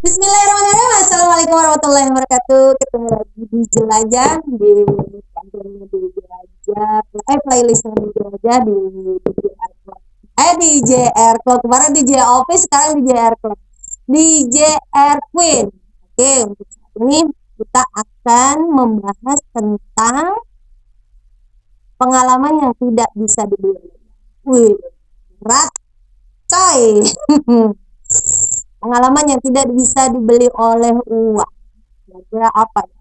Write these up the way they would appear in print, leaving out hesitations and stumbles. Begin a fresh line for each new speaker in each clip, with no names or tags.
Bismillahirrahmanirrahim. Assalamualaikum warahmatullahi wabarakatuh. Ketemu lagi di Jelajah di kantornya di Jelajah. Playlistnya di Jelajah di JR Club. Di JR Club. Kemarin di JR Office, sekarang di JR Club. Di JR Queen. Oke, untuk saat ini kita akan membahas tentang pengalaman yang tidak bisa dibeli. Wih, berat coy. Pengalaman yang tidak bisa dibeli oleh uang. Kira-kira apa ya?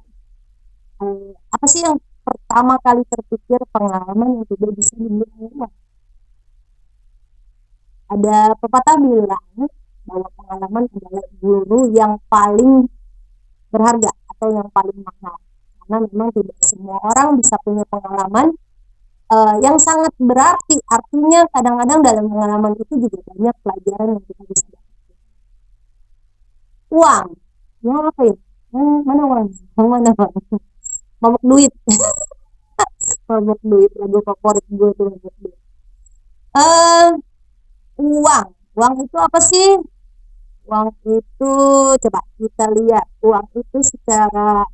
Apa sih yang pertama kali terpikir pengalaman yang tidak bisa dibeli oleh uang? Ada pepatah bilang bahwa pengalaman adalah guru yang paling berharga atau yang paling mahal. Karena memang tidak semua orang bisa punya pengalaman yang sangat berarti. Artinya kadang-kadang dalam pengalaman itu juga banyak pelajaran yang kita bisa dapat. Uang, uang apa ya? Mana uang? Mana uang? Mabuk duit. Mabuk duit, lagu favorit gue tuh mabuk duit. Uang, uang itu apa sih? Uang itu coba kita lihat. Uang itu secara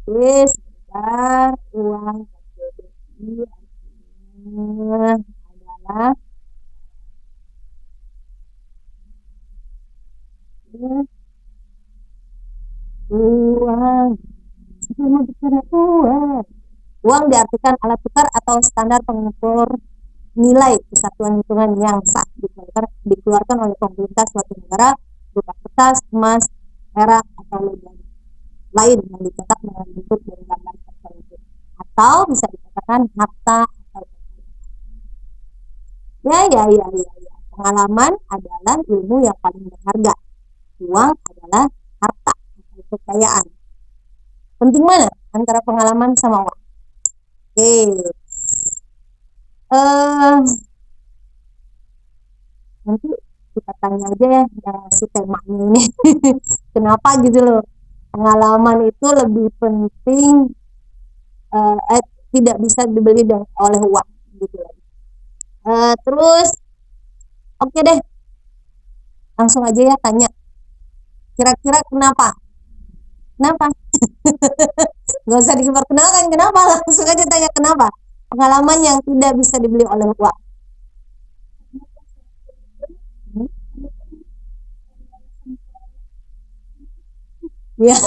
sebentar, uang adalah uang. Uang diartikan alat tukar atau standar pengukur nilai kesatuan hitungan yang sah dikeluarkan oleh pemerintah suatu negara berupa kertas, emas, perak atau logam lain yang dicetak dengan bentuk dan gambar tertentu, atau bisa dikatakan harta atau ya. Pengalaman adalah ilmu yang paling berharga. Uang adalah harta atau kekayaan. Penting mana antara pengalaman sama uang? Oke. Nanti kita tanya aja ya si temanya ini. Kenapa gitu loh? Pengalaman itu lebih penting, tidak bisa dibeli oleh uang gitu. Terus oke deh, langsung aja ya tanya. Kira-kira kenapa? Gak usah diperkenalkan kenapa, langsung aja tanya kenapa. Pengalaman yang tidak bisa dibeli oleh uang. Ya,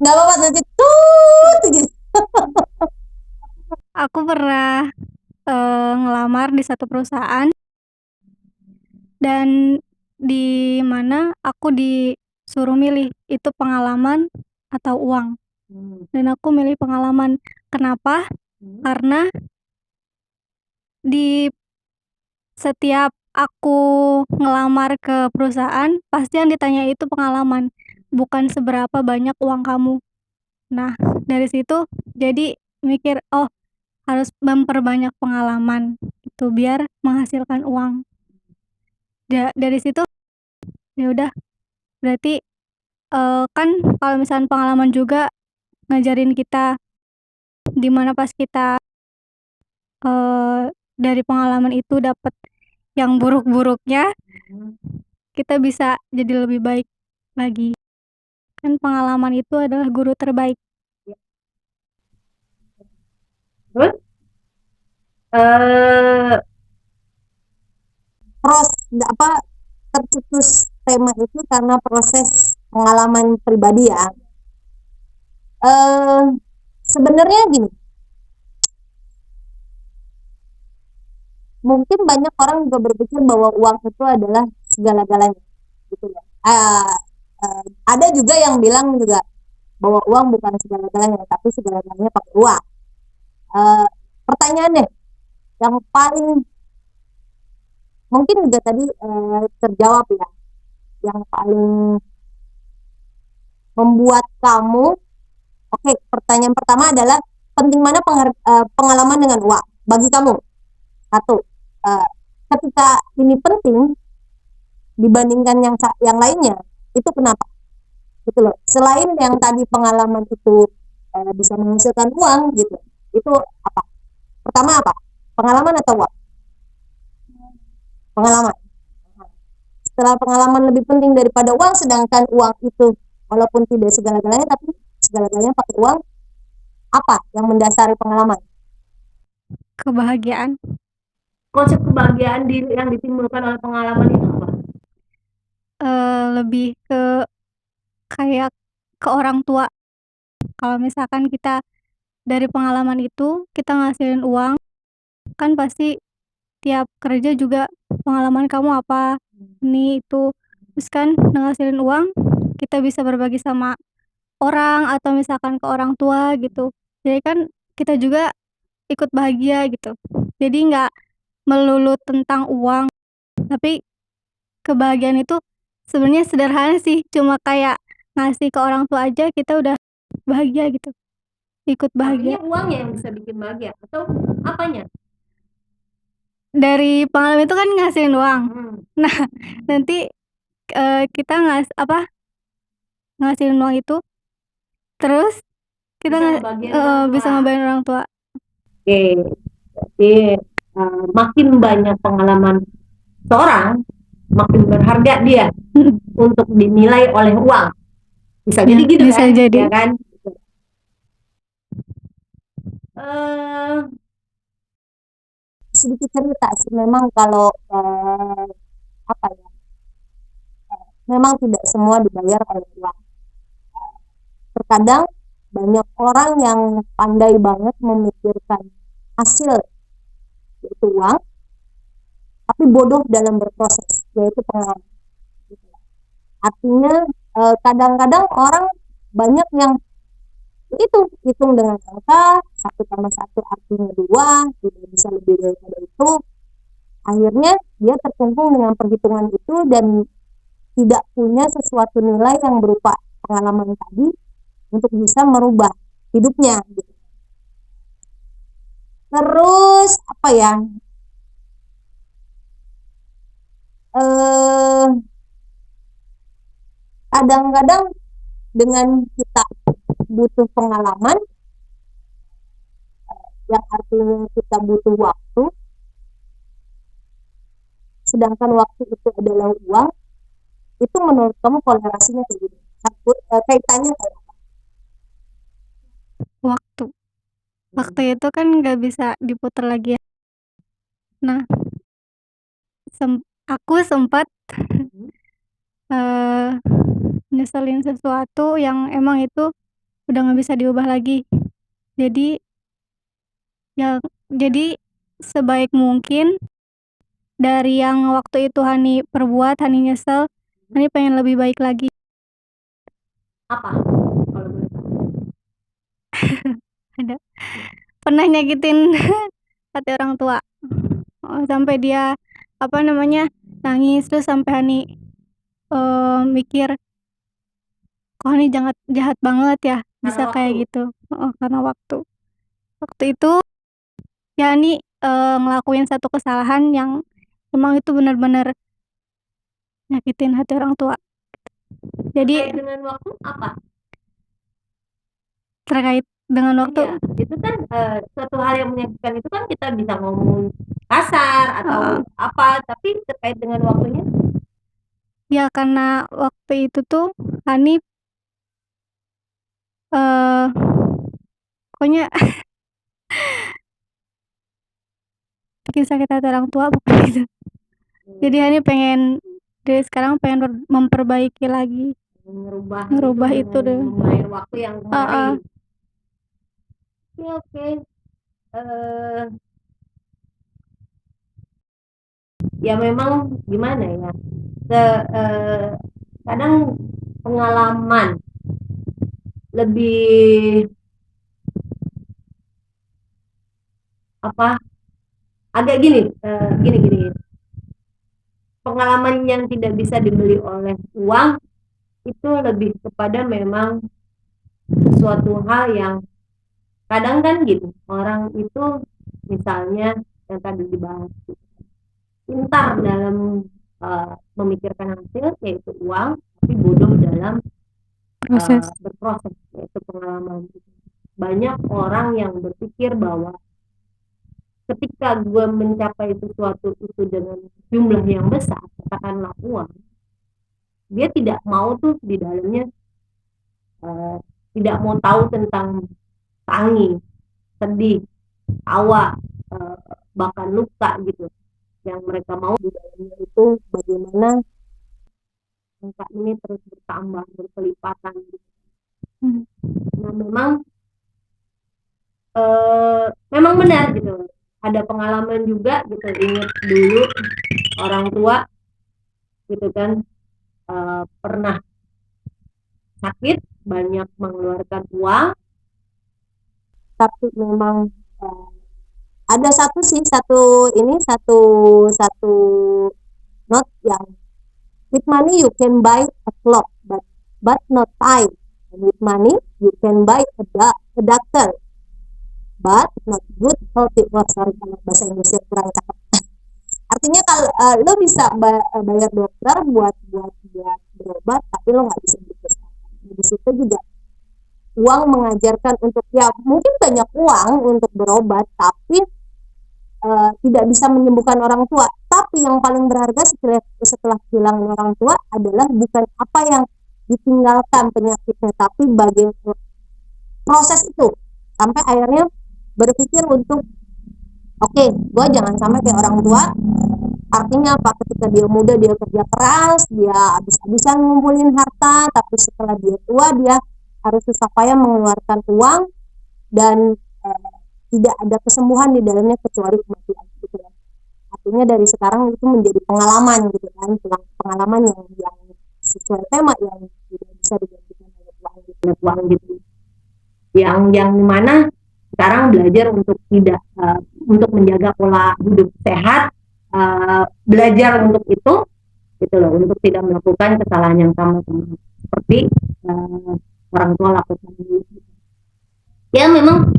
nggak apa-apa nanti tuh gitu.
Aku pernah ngelamar di satu perusahaan dan di mana aku disuruh milih itu pengalaman atau uang, dan aku milih pengalaman. Kenapa? Karena di setiap aku ngelamar ke perusahaan, pasti yang ditanya itu pengalaman, bukan seberapa banyak uang kamu. Nah, dari situ jadi mikir, "Oh, harus memperbanyak pengalaman itu biar menghasilkan uang." Dari situ ya udah, berarti kan kalau misalnya pengalaman juga ngajarin kita dimana pas kita dari pengalaman itu dapat yang buruk-buruknya, kita bisa jadi lebih baik lagi. Kan pengalaman itu adalah guru terbaik.
Terus tercetus tema itu karena proses pengalaman pribadi ya. Sebenarnya gini, mungkin banyak orang juga berpikir bahwa uang itu adalah segala-galanya gitu ya. Ada juga yang bilang juga bahwa uang bukan segala-galanya, tapi segala-galanya pakai uang. Pertanyaannya yang paling mungkin juga tadi terjawab ya, yang paling membuat kamu pertanyaan pertama adalah penting mana pengalaman dengan uang bagi kamu. Satu, ketika ini penting dibandingkan yang lainnya, itu kenapa gitu loh. Selain yang tadi pengalaman itu bisa menghasilkan uang gitu, itu apa? Pertama apa? Pengalaman atau uang? Pengalaman. setelah pengalaman lebih penting daripada uang, sedangkan uang itu walaupun tidak segala-galanya tapi segala-galanya pakai uang, apa yang mendasari pengalaman?
Kebahagiaan.
Konsep kebahagiaan yang ditimbulkan oleh pengalaman itu apa?
Lebih ke kayak ke orang tua. Kalau misalkan kita dari pengalaman itu kita ngasilin uang, kan pasti tiap kerja juga pengalaman kamu apa, ini itu. Terus kan ngasilin uang, kita bisa berbagi sama orang atau misalkan ke orang tua gitu. Jadi kan kita juga ikut bahagia gitu. Jadi nggak melulu tentang uang, tapi kebahagiaan itu sebenarnya sederhana sih, cuma kayak ngasih ke orang tua aja kita udah bahagia gitu, ikut bahagia.
Artinya uangnya yang bisa bikin bahagia atau apanya?
Dari pengalaman itu kan ngasilin uang. Nah, nanti kita ngasilin uang itu, terus kita bisa ngebahagiain orang tua.
Oke, jadi makin banyak pengalaman seorang, makin berharga dia untuk dinilai oleh uang. Bisa jadi gitu
bisa
kan?
jadi.
Ya kan?
Sedikit cerita sih, memang kalau apa ya, memang tidak semua dibayar oleh uang. Terkadang banyak orang yang pandai banget memikirkan hasil, yaitu uang, tapi bodoh dalam berproses, yaitu pengalaman. Artinya kadang-kadang orang banyak yang itu hitung dengan angka 1+1 artinya 2, tidak bisa lebih daripada itu. Akhirnya dia terkungkung dengan perhitungan itu dan tidak punya sesuatu nilai yang berupa pengalaman tadi untuk bisa merubah hidupnya gitu. Terus apa ya, kadang-kadang dengan kita butuh pengalaman, yang artinya kita butuh waktu, sedangkan waktu itu adalah uang, itu menurut kamu korelasinya kayak gini? Kaitannya kayak apa?
Waktu itu kan nggak bisa diputar lagi ya. Nah, aku sempat nyeselin sesuatu yang emang itu udah nggak bisa diubah lagi. Jadi sebaik mungkin dari yang waktu itu Hani perbuat, Hani nyesel, Hani pengen lebih baik lagi.
Apa? Kalau boleh tahu.
Ada. Pernah nyakitin hati orang tua. Sampai dia nangis, terus sampai Hani mikir, kok Hani jahat banget ya bisa kayak gitu. Karena waktu itu ya Hani ngelakuin satu kesalahan yang emang itu benar-benar nyakitin hati orang tua. Jadi
dengan waktu apa?
Terkait dengan waktu,
Iya, itu kan suatu hal yang menyakitkan itu kan kita bisa ngomong kasar atau apa, tapi terkait dengan waktunya?
Ya karena waktu itu tuh Hani pokoknya bikin sakit hati orang tua pokoknya gitu. Jadi Hani pengen dari sekarang pengen memperbaiki lagi, ngerubah itu deh.
Membayar waktu yang kemarin. Oke. Ya memang gimana ya, kadang pengalaman lebih agak gini, pengalaman yang tidak bisa dibeli oleh uang itu lebih kepada memang suatu hal yang kadang kan gitu, orang itu misalnya yang tadi dibahas pintar dalam memikirkan hasil yaitu uang, tapi bodoh dalam berproses yaitu pengalaman. Banyak orang yang berpikir bahwa ketika gue mencapai sesuatu itu dengan jumlah yang besar, katakanlah uang, dia tidak mau tuh di dalamnya, tidak mau tahu tentang tangis, sedih, tawa, bahkan luka gitu. Yang mereka mau di dalamnya itu bagaimana angka ini terus bertambah, berkelipatan gitu. Nah memang benar gitu, ada pengalaman juga gitu. Ingat dulu orang tua gitu kan, pernah sakit, banyak mengeluarkan uang,
tapi memang ada satu note yang with money you can buy a clock but not time, and with money you can buy a doctor but not good healthy. Sorry kalau bahasa Inggrisnya kurang cakep. Artinya kalau lo bisa bayar dokter buat dia berobat, tapi lo nggak bisa beli kesehatan. Di situ juga uang mengajarkan untuk, ya mungkin banyak uang untuk berobat, tapi tidak bisa menyembuhkan orang tua. Tapi yang paling berharga setelah kehilangan orang tua adalah bukan apa yang ditinggalkan penyakitnya, tapi bagaimana proses itu sampai akhirnya berpikir untuk oke, gue jangan sampai kayak orang tua. Artinya apa? Ketika dia muda dia kerja keras, dia habis-habisan ngumpulin harta, tapi setelah dia tua dia harus susah payah mengeluarkan uang dan tidak ada kesembuhan di dalamnya kecuali kematian gitu ya. Artinya dari sekarang itu menjadi pengalaman gitu kan, pengalaman yang sesuai tema yang tidak bisa digantikan oleh uang gitu. Yang mana sekarang belajar untuk tidak untuk menjaga pola hidup sehat, belajar untuk itu gitu loh, untuk tidak melakukan kesalahan yang sama seperti orang tua lakukan dulu. Ya memang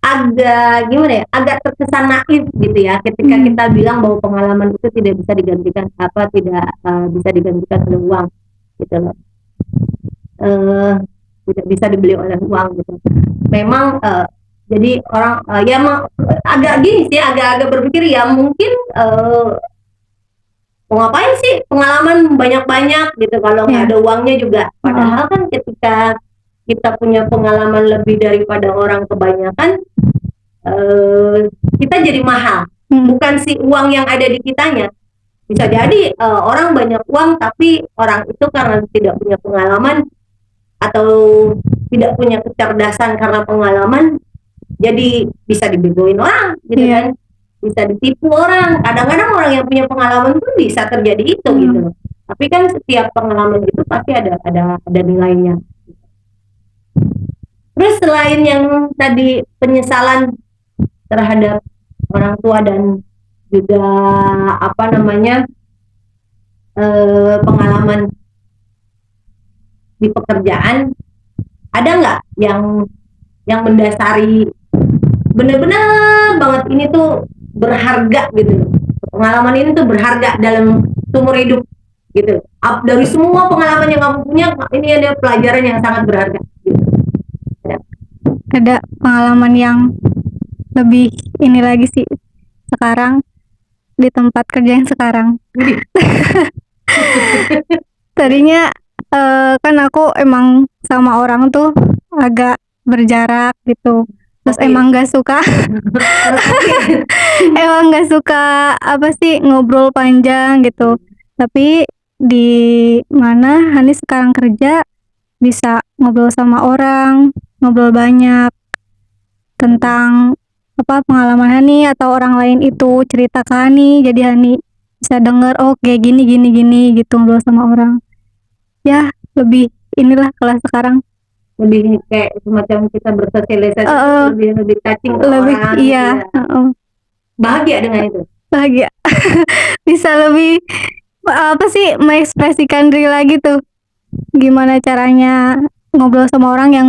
agak gimana ya, agak terkesan naif gitu ya ketika kita bilang bahwa pengalaman itu tidak bisa digantikan bisa digantikan oleh uang gitu loh, tidak bisa dibeli oleh uang gitu. Memang jadi orang ya agak gini sih, agak berpikir ya mungkin mau ngapain sih pengalaman banyak-banyak gitu kalau nggak ada uangnya juga. Padahal kan ketika kita punya pengalaman lebih daripada orang kebanyakan, kita jadi mahal. Bukan si uang yang ada di kitanya. Bisa jadi orang banyak uang tapi orang itu karena tidak punya pengalaman atau tidak punya kecerdasan karena pengalaman, jadi bisa dibegoin orang gitu kan, bisa ditipu orang. Kadang-kadang orang yang punya pengalaman pun bisa terjadi itu gitu. Tapi kan setiap pengalaman itu pasti ada nilainya. Terus selain yang tadi penyesalan terhadap orang tua dan juga pengalaman di pekerjaan, ada nggak yang mendasari benar-benar banget ini tuh berharga gitu, pengalaman ini tuh berharga dalam seumur hidup gitu. Dari semua pengalaman yang kamu punya, ini ada pelajaran yang sangat berharga gitu.
Ada pengalaman yang lebih ini lagi sih sekarang di tempat kerja yang sekarang. Tadinya kan aku emang sama orang tuh agak berjarak gitu, terus emang nggak suka emang nggak suka ngobrol panjang gitu. Tapi di mana Hani sekarang kerja bisa ngobrol sama orang, ngobrol banyak tentang pengalaman Hani atau orang lain itu cerita ke Hani, jadi Hani bisa denger oh kayak gini gitu, ngobrol sama orang. Ya lebih inilah kalau sekarang
lebih kayak semacam kita bersosialisasi, lebih touching
lebih
orang.
Iya.
Bahagia dengan itu.
Bahagia. Bisa lebih mengekspresikan diri lagi tuh. Gimana caranya ngobrol sama orang yang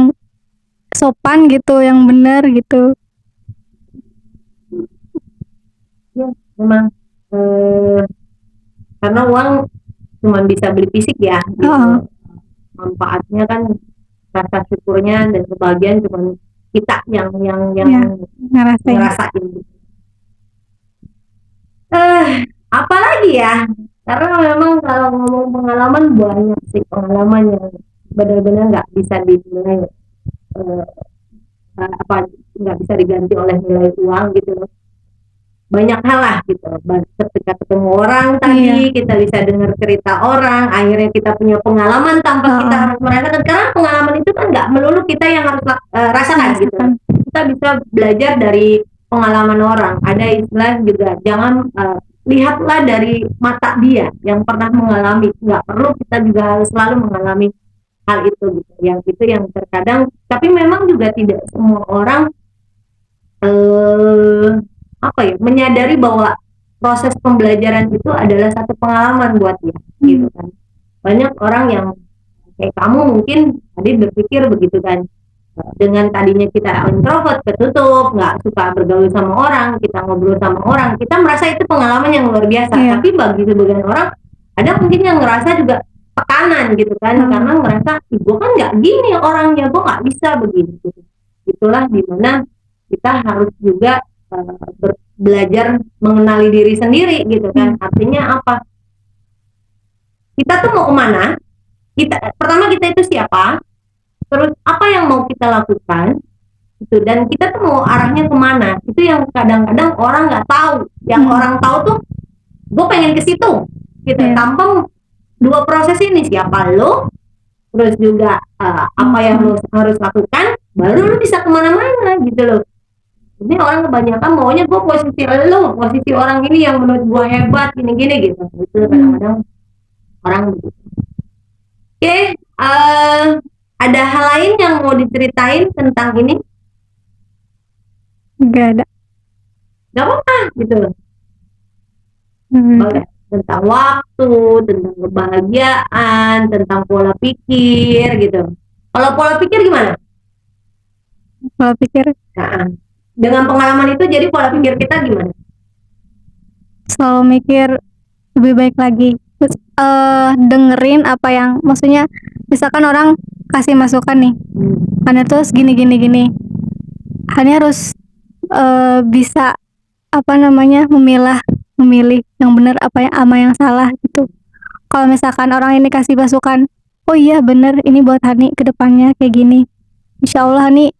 sopan gitu, yang benar gitu.
Ya, memang karena uang cuma bisa beli fisik ya gitu. Manfaatnya kan rasa syukurnya dan kebahagiaan cuma kita yang ngerasain. Apalagi ya, karena memang kalau ngomong pengalaman pengalaman banyak sih, pengalaman yang benar-benar nggak bisa dinilai, nggak bisa diganti oleh nilai uang gitu loh. Banyak hal lah gitu, ketika ketemu orang tadi kita bisa dengar cerita orang, akhirnya kita punya pengalaman tanpa kita harus merasakan, karena pengalaman itu kan nggak melulu kita yang harus rasakan gitu. Kita bisa belajar dari pengalaman orang. Ada istilah juga, jangan lihatlah dari mata dia yang pernah mengalami, nggak perlu kita juga harus selalu mengalami hal itu gitu. Yang itu yang terkadang, tapi memang juga tidak semua orang menyadari bahwa proses pembelajaran itu adalah satu pengalaman buat dia gitu kan. Banyak orang yang kayak kamu mungkin tadi berpikir begitu kan, dengan tadinya kita introvert, ketutup, nggak suka bergaul sama orang, kita ngobrol sama orang, kita merasa itu pengalaman yang luar biasa. Tapi bagi sebagian orang ada mungkin yang ngerasa juga tekanan gitu kan, karena ngerasa gue kan nggak gini orangnya, gue nggak bisa begini gitu. Itulah dimana kita harus juga belajar mengenali diri sendiri gitu kan. Artinya apa? Kita tuh mau kemana? Pertama kita itu siapa? Terus apa yang mau kita lakukan? Itu, dan kita tuh mau arahnya kemana? Itu yang kadang-kadang orang nggak tahu. Yang orang tahu tuh, gue pengen ke situ, gitu. Tanpa dua proses ini, siapa lo? Terus juga apa yang lo harus lakukan? Baru lo bisa kemana-mana gitu loh. Ini orang kebanyakan maunya gue posisi lo, posisi orang ini yang menurut gue hebat, gini-gini gitu. Itu kadang-kadang orang begitu. Oke, ada hal lain yang mau diceritain tentang ini?
Gak ada.
Gak apa-apa gitu. Oke. Tentang waktu, tentang kebahagiaan, tentang pola pikir gitu. Kalau pola pikir gimana?
Pola pikir?
Nah, dengan pengalaman itu jadi pola pikir kita gimana?
Selalu mikir lebih baik lagi. Terus dengerin apa yang, maksudnya misalkan orang kasih masukan nih, Hanya terus gini. Hanya harus bisa memilih yang benar apa yang salah gitu. Kalau misalkan orang ini kasih masukan, oh iya bener ini buat Hani ke depannya kayak gini, insya Allah Hani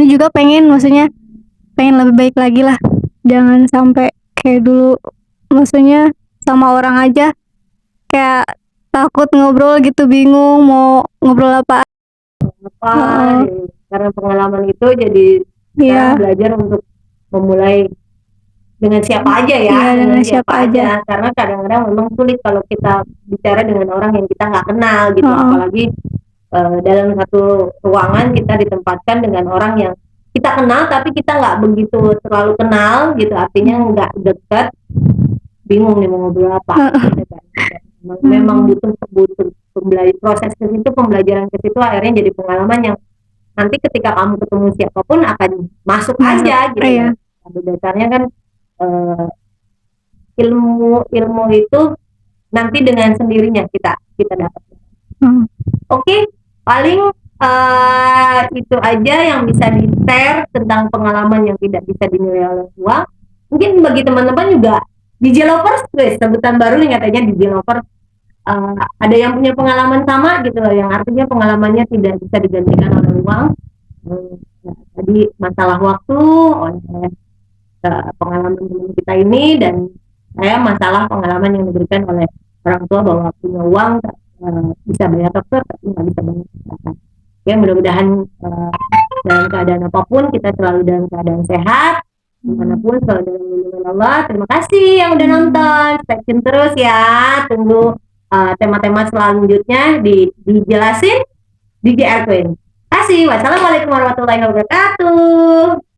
juga pengen lebih baik lagi lah. Jangan sampai kayak dulu, maksudnya sama orang aja kayak takut ngobrol gitu, bingung mau ngobrol apa.
Karena pengalaman itu jadi kita belajar untuk memulai dengan siapa aja ya,
dengan siapa aja.
Karena kadang-kadang memang sulit kalau kita bicara dengan orang yang kita nggak kenal gitu. Apalagi dalam satu ruangan kita ditempatkan dengan orang yang kita kenal tapi kita nggak begitu terlalu kenal gitu, artinya nggak dekat, bingung nih mau ngobrol apa gitu kan. Memang butuh proses ke situ, pembelajaran ke situ, akhirnya jadi pengalaman yang nanti ketika kamu ketemu siapapun akan masuk aja gitu. Pada dasarnya kan ilmu itu nanti dengan sendirinya kita dapat. Oke, paling itu aja yang bisa di-share tentang pengalaman yang tidak bisa dinilai oleh uang. Mungkin bagi teman-teman juga DJ Lovers, sebutan baru nih katanya DJ Lovers, ada yang punya pengalaman sama gitu loh, yang artinya pengalamannya tidak bisa digantikan oleh uang. Tadi masalah waktu oleh pengalaman teman kita ini, dan saya masalah pengalaman yang diberikan oleh orang tua bahwa punya uang bisa bayar dokter tapi nggak bisa bayar kesehatan. Ya, mudah-mudahan dalam keadaan apapun kita selalu dalam keadaan sehat, dimanapun selalu dalam lindungan Allah. Terima kasih yang udah nonton, stay tune terus ya, tunggu tema-tema selanjutnya dijelasin di DJ Erwin. Terima kasih. Wassalamualaikum warahmatullahi wabarakatuh.